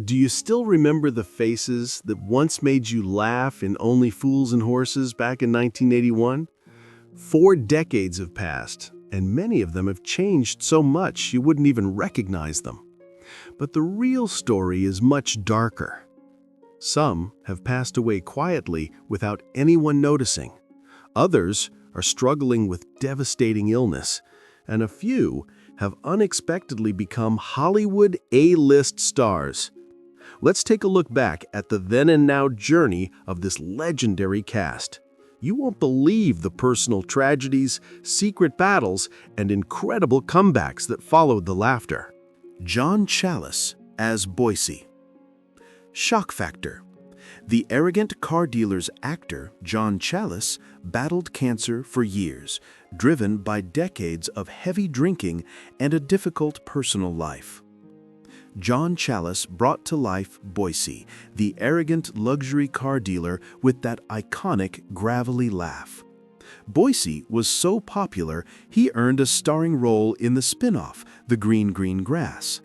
Do you still remember the faces that once made you laugh in Only Fools and Horses back in 1981? 4 decades have passed, and many of them have changed so much you wouldn't even recognize them. But the real story is much darker. Some have passed away quietly without anyone noticing. Others are struggling with devastating illness, and a few have unexpectedly become Hollywood A-list stars. Let's take a look back at the then and now journey of this legendary cast. You won't believe the personal tragedies, secret battles, and incredible comebacks that followed the laughter. John Challis as Boycie. Shock factor. The arrogant car dealer's actor, John Challis, battled cancer for years, driven by decades of heavy drinking and a difficult personal life. John Challis brought to life Boycie, the arrogant luxury car dealer with that iconic gravelly laugh. Boycie was so popular, he earned a starring role in the spin-off, The Green Green Grass.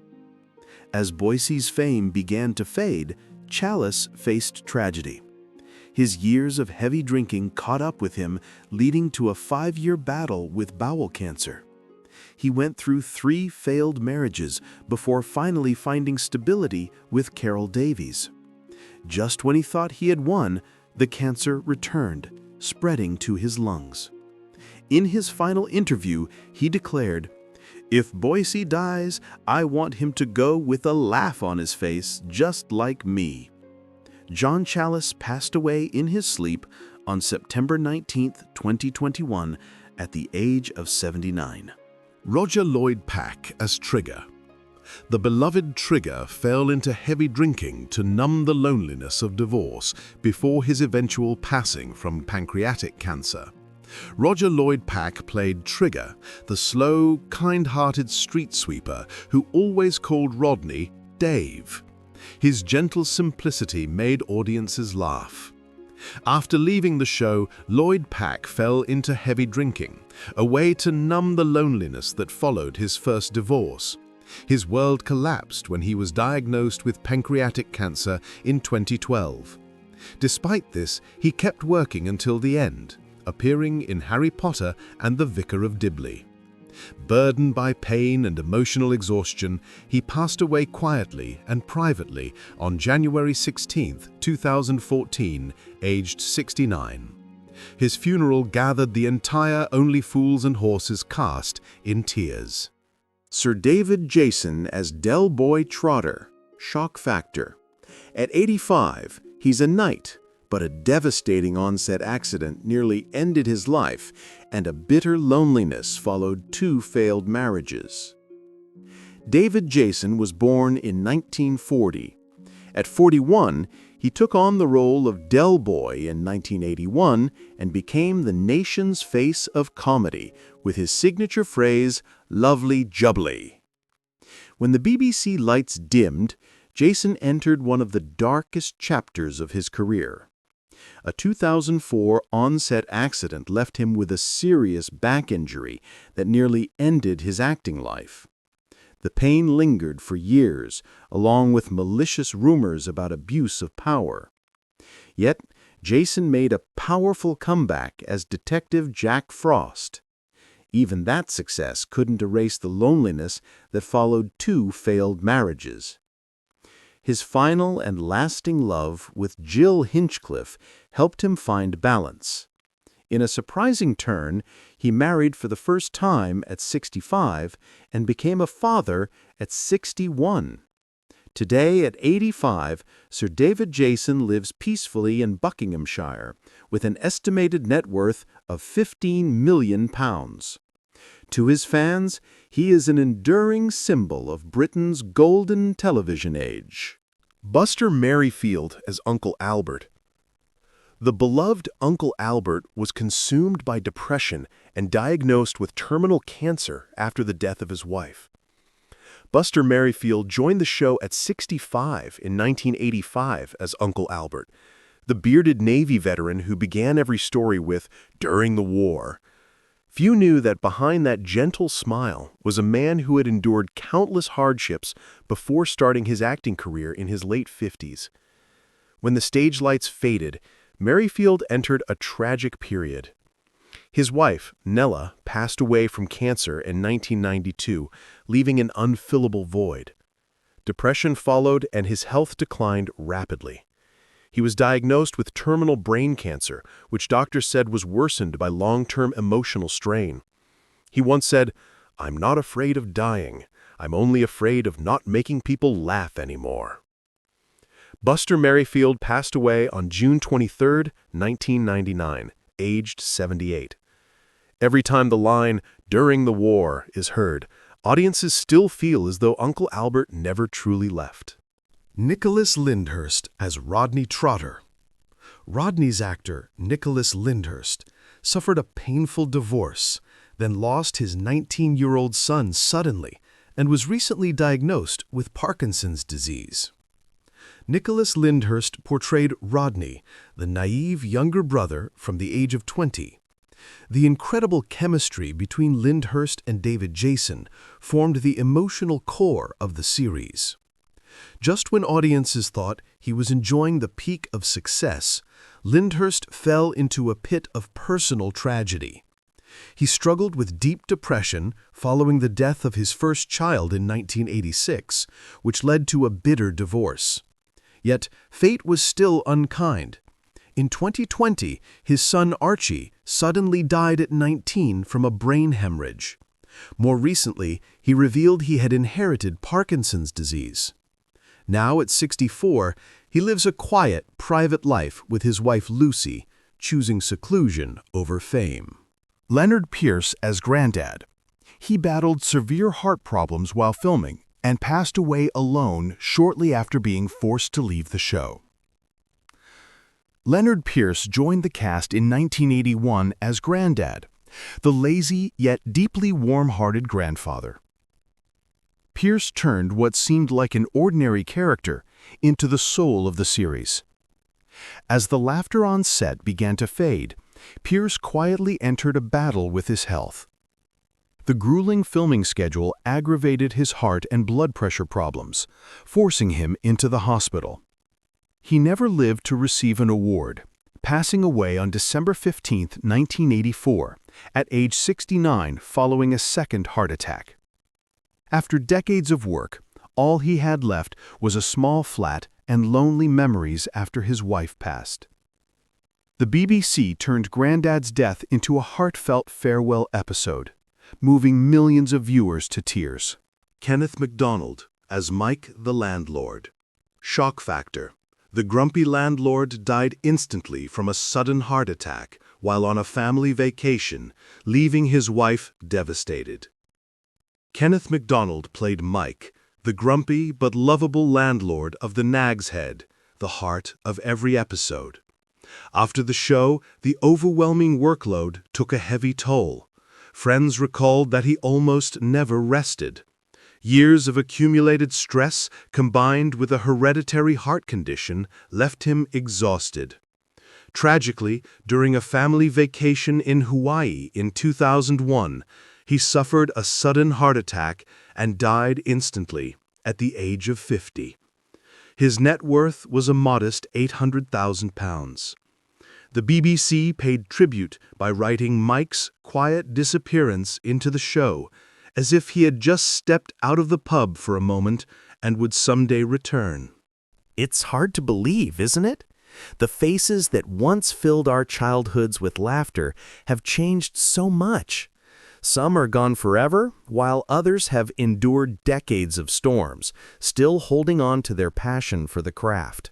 As Boycie's fame began to fade, Challis faced tragedy. His years of heavy drinking caught up with him, leading to a 5-year battle with bowel cancer. He went through 3 failed marriages before finally finding stability with Carol Davies. Just when he thought he had won, the cancer returned, spreading to his lungs. In his final interview, he declared, "If Boycie dies, I want him to go with a laugh on his face, just like me." John Challis passed away in his sleep on September 19, 2021, at the age of 79. Roger Lloyd Pack as Trigger. The beloved Trigger fell into heavy drinking to numb the loneliness of divorce before his eventual passing from pancreatic cancer. Roger Lloyd Pack played Trigger, the slow, kind-hearted street sweeper who always called Rodney Dave. His gentle simplicity made audiences laugh. After leaving the show, Lloyd Pack fell into heavy drinking, a way to numb the loneliness that followed his first divorce. His world collapsed when he was diagnosed with pancreatic cancer in 2012. Despite this, he kept working until the end, appearing in Harry Potter and The Vicar of Dibley. Burdened by pain and emotional exhaustion, he passed away quietly and privately on January 16, 2014, aged 69. His funeral gathered the entire Only Fools and Horses cast in tears. Sir David Jason as Del Boy Trotter. Shock factor. At 85, he's a knight, but a devastating onset accident nearly ended his life, and a bitter loneliness followed 2 failed marriages. David Jason was born in 1940. At 41, he took on the role of Del Boy in 1981 and became the nation's face of comedy with his signature phrase, "Lovely jubbly." When the BBC lights dimmed, Jason entered one of the darkest chapters of his career. A 2004 on-set accident left him with a serious back injury that nearly ended his acting life. The pain lingered for years, along with malicious rumors about abuse of power. Yet, Jason made a powerful comeback as Detective Jack Frost. Even that success couldn't erase the loneliness that followed 2 failed marriages. His final and lasting love with Jill Hinchcliffe helped him find balance. In a surprising turn, he married for the first time at 65 and became a father at 61. Today, at 85, Sir David Jason lives peacefully in Buckinghamshire with an estimated net worth of £15 million. To his fans, he is an enduring symbol of Britain's golden television age. Buster Merryfield as Uncle Albert. The beloved Uncle Albert was consumed by depression and diagnosed with terminal cancer after the death of his wife. Buster Merryfield joined the show at 65 in 1985 as Uncle Albert, the bearded Navy veteran who began every story with, "During the war." Few knew that behind that gentle smile was a man who had endured countless hardships before starting his acting career in his late 50s. When the stage lights faded, Merrifield entered a tragic period. His wife, Nella, passed away from cancer in 1992, leaving an unfillable void. Depression followed and his health declined rapidly. He was diagnosed with terminal brain cancer, which doctors said was worsened by long-term emotional strain. He once said, "I'm not afraid of dying. I'm only afraid of not making people laugh anymore." Buster Merrifield passed away on June 23, 1999, aged 78. Every time the line, "during the war," is heard, audiences still feel as though Uncle Albert never truly left. Nicholas Lyndhurst as Rodney Trotter. Rodney's actor, Nicholas Lyndhurst, suffered a painful divorce, then lost his 19-year-old son suddenly and was recently diagnosed with Parkinson's disease. Nicholas Lyndhurst portrayed Rodney, the naive younger brother from the age of 20. The incredible chemistry between Lyndhurst and David Jason formed the emotional core of the series. Just when audiences thought he was enjoying the peak of success, Lyndhurst fell into a pit of personal tragedy. He struggled with deep depression following the death of his first child in 1986, which led to a bitter divorce. Yet, fate was still unkind. In 2020, his son Archie suddenly died at 19 from a brain hemorrhage. More recently, he revealed he had inherited Parkinson's disease. Now, at 64, he lives a quiet, private life with his wife Lucy, choosing seclusion over fame. Leonard Pierce as Grandad. He battled severe heart problems while filming and passed away alone shortly after being forced to leave the show. Leonard Pierce joined the cast in 1981 as Grandad, the lazy yet deeply warm-hearted grandfather. Pierce turned what seemed like an ordinary character into the soul of the series. As the laughter on set began to fade, Pierce quietly entered a battle with his health. The grueling filming schedule aggravated his heart and blood pressure problems, forcing him into the hospital. He never lived to receive an award, passing away on December 15, 1984, at age 69 following a second heart attack. After decades of work, all he had left was a small flat and lonely memories after his wife passed. The BBC turned Grandad's death into a heartfelt farewell episode, moving millions of viewers to tears. Kenneth MacDonald as Mike the landlord. Shock factor. The grumpy landlord died instantly from a sudden heart attack while on a family vacation, leaving his wife devastated. Kenneth MacDonald played Mike, the grumpy but lovable landlord of the Nag's Head, the heart of every episode. After the show, the overwhelming workload took a heavy toll. Friends recalled that he almost never rested. Years of accumulated stress combined with a hereditary heart condition left him exhausted. Tragically, during a family vacation in Hawaii in 2001, he suffered a sudden heart attack and died instantly at the age of 50. His net worth was a modest £800,000. The BBC paid tribute by writing Mike's quiet disappearance into the show, as if he had just stepped out of the pub for a moment and would someday return. It's hard to believe, isn't it? The faces that once filled our childhoods with laughter have changed so much. Some are gone forever, while others have endured decades of storms, still holding on to their passion for the craft.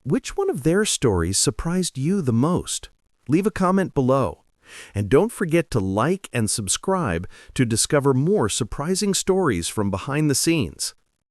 Which one of their stories surprised you the most? Leave a comment below. And don't forget to like and subscribe to discover more surprising stories from behind the scenes.